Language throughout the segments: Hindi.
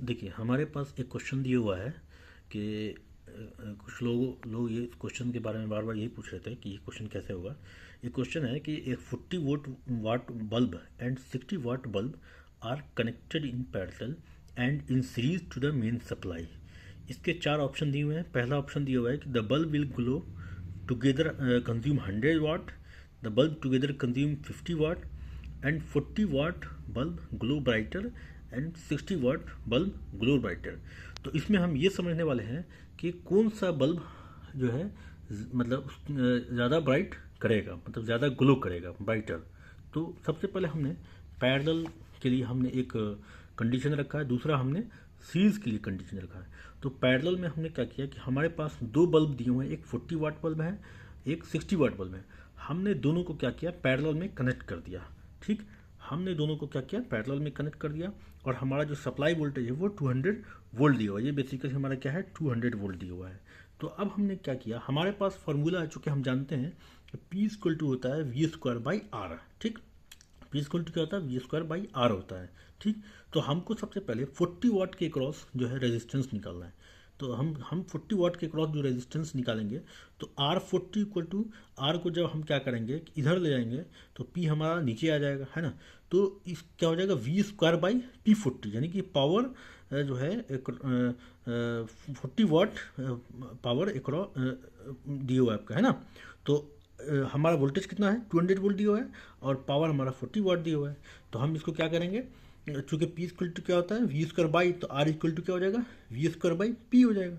देखिए, हमारे पास एक क्वेश्चन दिया हुआ है कि कुछ लोग ये क्वेश्चन के बारे में बार बार यही पूछ रहे थे कि ये क्वेश्चन कैसे होगा। ये क्वेश्चन है कि एक 40 watt bulb and 60 watt bulb are connected in parallel and in series to the main supply. इसके चार ऑप्शन दिए हुए हैं। पहला ऑप्शन दिया हुआ है कि the bulb will glow together consume 100 watt, the bulb together consume 50 watt, and 40 watt bulb glow brighter and 60 watt bulb glow brighter. तो इसमें हम ये समझने वाले हैं कि कौन सा बल्ब जो है मतलब ज़्यादा ब्राइट करेगा, मतलब ज़्यादा ग्लो करेगा, ब्राइटर। तो सबसे पहले हमने पैरेलल के लिए हमने एक कंडीशन रखा है, दूसरा हमने सीरीज़ के लिए कंडीशन रखा है। तो पैरेलल में हमने क्या किया कि हमारे पास दो बल्ब दिए हुए हैं, एक 40 वाट बल्ब है, एक 60 वाट बल्ब है। हमने दोनों को क्या किया, पैरेलल में कनेक्ट कर दिया। ठीक, हमने दोनों को क्या किया, पैरेलल में कनेक्ट कर दिया। और हमारा जो सप्लाई वोल्टेज है वो 200 वोल्ट दिया हुआ है। ये बेसिकली हमारा क्या है, 200 वोल्ट दिया हुआ है। तो अब हमने क्या किया, हमारे पास फॉर्मूला है, चूँकि हम जानते हैं कि P इक्वल टू होता है V² बाई R। ठीक, P इक्वल टू क्या होता है, V²/R होता है। ठीक, तो हमको सबसे पहले 40 वाट के क्रॉस जो है रेजिस्टेंस निकालना है। तो हम 40 वाट के क्रॉस जो रेजिस्टेंस निकालेंगे, तो R40 इक्वल टू R को जब हम क्या करेंगे कि इधर ले जाएंगे तो P हमारा नीचे आ जाएगा, है ना। तो इस क्या हो जाएगा, V²/P40, यानी कि पावर जो है 40 वाट पावर एकरो दिया हुआ है आपका, है ना। तो हमारा वोल्टेज कितना है, 200 वोल्ट दिया हुआ है, और पावर हमारा 40 वाट दिया हुआ है। तो हम इसको क्या करेंगे, चूँकि P इक्वल टू क्या होता है, V²/, तो R इक्वल टू क्या हो जाएगा, V²/P हो जाएगा।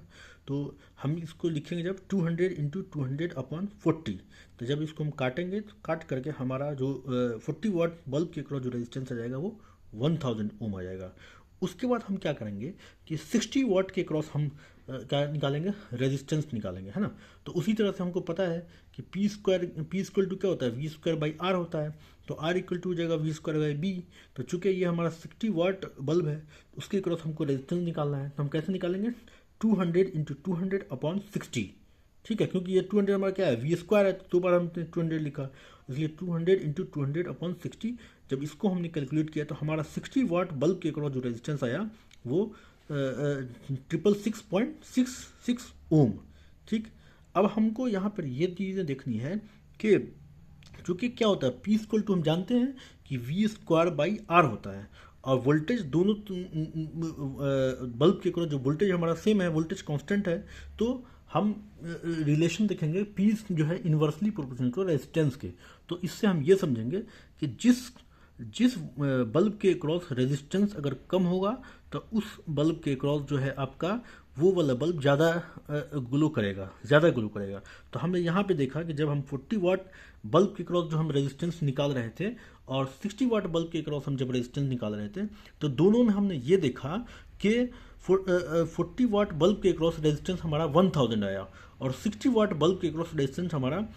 तो हम इसको लिखेंगे जब 200 इंटू 200/40। तो जब इसको हम काटेंगे तो काट करके हमारा जो 40 वाट बल्ब के क्रॉस जो रेजिस्टेंस आ जाएगा वो 1000 ओम आ जाएगा। उसके बाद हम क्या करेंगे कि 60 वाट के क्रॉस हम क्या निकालेंगे, रेजिस्टेंस निकालेंगे, है ना। तो उसी तरह से हमको पता है कि P इक्वल टू क्या होता है, V²/R होता है। तो R इक्वल टू हो जाएगा V²/B। तो चूंकि ये हमारा 60 वाट बल्ब है, उसके क्रॉस हमको रेजिस्टेंस निकालना है। तो हम कैसे निकालेंगे, 200 इंटू 200/60। ठीक है, क्योंकि ये 200 हमारा क्या है, V² है, तो दो बार हमने 200 लिखा, इसलिए 200 इंटू 200/60। जब इसको हमने कैलकुलेट किया तो हमारा 60 वाट बल्ब के क्रॉस जो रेजिस्टेंस आया वो 666.66 ओम। ठीक, अब हमको यहाँ पर ये चीज़ें देखनी है कि चूँकि क्या होता है, P इक्वल टू हम जानते हैं कि V²/R होता है, और वोल्टेज दोनों बल्ब के क्रॉस जो वोल्टेज हमारा सेम है, वोल्टेज कांस्टेंट है। तो हम रिलेशन देखेंगे P जो है इन्वर्सली प्रोपोर्शनल टू रेजिस्टेंस के। तो इससे हम ये समझेंगे कि जिस जिस बल्ब के क्रॉस रेजिस्टेंस अगर कम होगा तो उस बल्ब के क्रॉस जो है आपका वो वाला बल्ब ज़्यादा ग्लो करेगा, ज़्यादा ग्लो करेगा। तो हमने यहाँ पे देखा कि जब हम 40 वाट बल्ब के क्रॉस जो हम रेजिस्टेंस निकाल रहे थे और 60 वाट बल्ब के क्रॉस हम जब रेजिस्टेंस निकाल रहे थे, तो दोनों में हमने ये देखा कि 40 वाट बल्ब के क्रॉस रेजिस्टेंस हमारा 1000 आया, और 60 वाट बल्ब के क्रॉस रेजिस्टेंस हमारा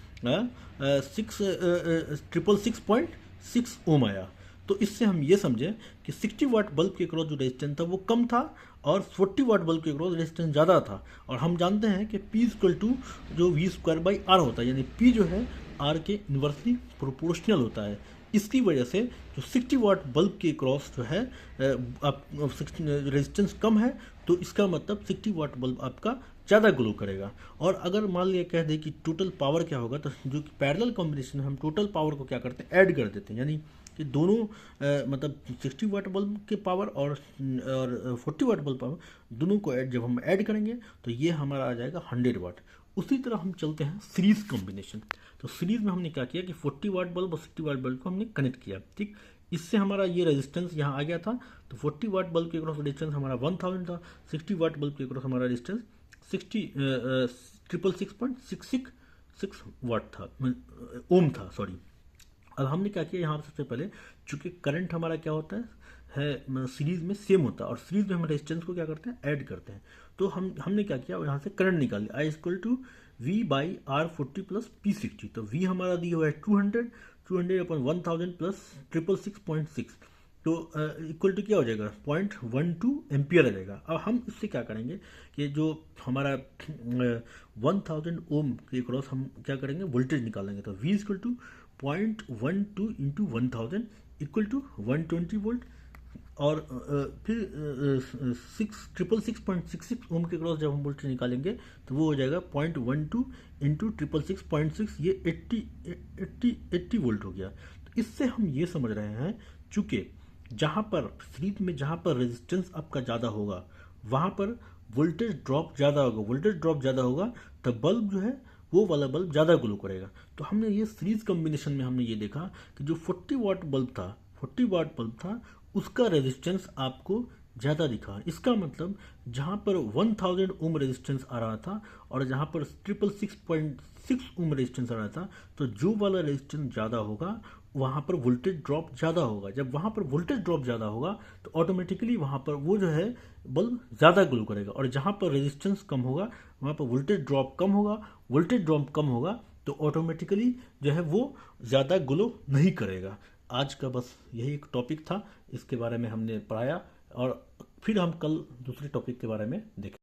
666.6 ओम आया। तो इससे हम ये समझे कि 60 वाट बल्ब के क्रॉस जो रेजिस्टेंस था वो कम था, और 40 वाट बल्ब के क्रॉस रेजिस्टेंस ज़्यादा था। और हम जानते हैं कि P इक्वल टू जो V²/R होता है, यानी P जो है R के इन्वर्सली प्रोपोर्शनल होता है। इसकी वजह से जो 60 वाट बल्ब के क्रॉस जो है आप रेजिस्टेंस कम है, तो इसका मतलब 60 वाट बल्ब आपका ज़्यादा ग्लो करेगा। और अगर मान लिया कह दे कि टोटल पावर क्या होगा, तो जो पैरेलल कॉम्बिनेशन है, हम टोटल पावर को क्या करते हैं, ऐड कर देते हैं। यानी कि दोनों मतलब 60 वाट बल्ब के पावर और 40 वाट बल्ब पावर दोनों को जब हम ऐड करेंगे तो ये हमारा आ जाएगा 100 वाट। उसी तरह हम चलते हैं सीरीज कॉम्बिनेशन। तो सीरीज में हमने क्या किया कि 40 वाट बल्ब और 60 वाट बल्ब को हमने कनेक्ट किया। ठीक, इससे हमारा ये रेजिस्टेंस यहाँ आ गया था। तो 40 वाट बल्ब के क्रॉस रेजिस्टेंस हमारा 1000 था, 60 वाट बल्ब के क्रॉस हमारा रेजिस्टेंस 666.66 वाट था, ओम था, सॉरी। अब हमने क्या किया यहाँ पर, सबसे पहले चूंकि करंट हमारा क्या होता है सीरीज में सेम होता है, और सीरीज में हम रेजिस्टेंस को क्या करते हैं, ऐड करते हैं। तो हमने क्या किया, यहाँ से करंट निकाल लिया, I equal to V/R40 plus P60। तो V हमारा दिया हुआ है 200/1000 प्लस 666.6, तो इक्वल टू क्या हो जाएगा, 0.12 एम्पियर आ जाएगा। अब हम इससे क्या करेंगे कि जो हमारा 1000 ओम के क्रॉस हम क्या करेंगे, वोल्टेज निकालेंगे। तो V equal to 0.12 into 1000 equal to 120 volt. और फिर 666.66 ओम के क्रॉस जब हम वोल्टेज निकालेंगे तो वो हो जाएगा 0.12 इंटू 666.6, ये 80 वोल्ट हो गया। तो इससे हम ये समझ रहे हैं, चूंकि जहाँ पर सीरीज में जहाँ पर रेजिस्टेंस आपका ज़्यादा होगा वहाँ पर वोल्टेज ड्रॉप ज़्यादा होगा, वोल्टेज ड्रॉप ज़्यादा होगा तो बल्ब जो है वो वाला बल्ब ज़्यादा ग्लो करेगा। तो हमने ये सीरीज कॉम्बिनेशन में हमने ये देखा कि जो 40 वाट बल्ब था, 40 वाट बल्ब था, उसका रेजिस्टेंस आपको ज़्यादा दिखा। इसका मतलब जहाँ पर 1000 ओम रेजिस्टेंस आ रहा था और जहाँ पर 666.6 ओम रेजिस्टेंस आ रहा था, तो जो वाला रेजिस्टेंस ज़्यादा होगा वहाँ पर वोल्टेज ड्रॉप ज़्यादा होगा। जब वहाँ पर वोल्टेज ड्रॉप ज़्यादा होगा तो ऑटोमेटिकली वहाँ पर वो जो है बल्ब ज़्यादा ग्लो करेगा, और जहाँ पर रेजिस्टेंस कम होगा वहाँ पर वोल्टेज ड्रॉप कम होगा। वोल्टेज ड्रॉप कम होगा तो ऑटोमेटिकली जो है वो ज़्यादा ग्लो नहीं करेगा। आज का बस यही एक टॉपिक था, इसके बारे में हमने पढ़ाया, और फिर हम कल दूसरे टॉपिक के बारे में देखें।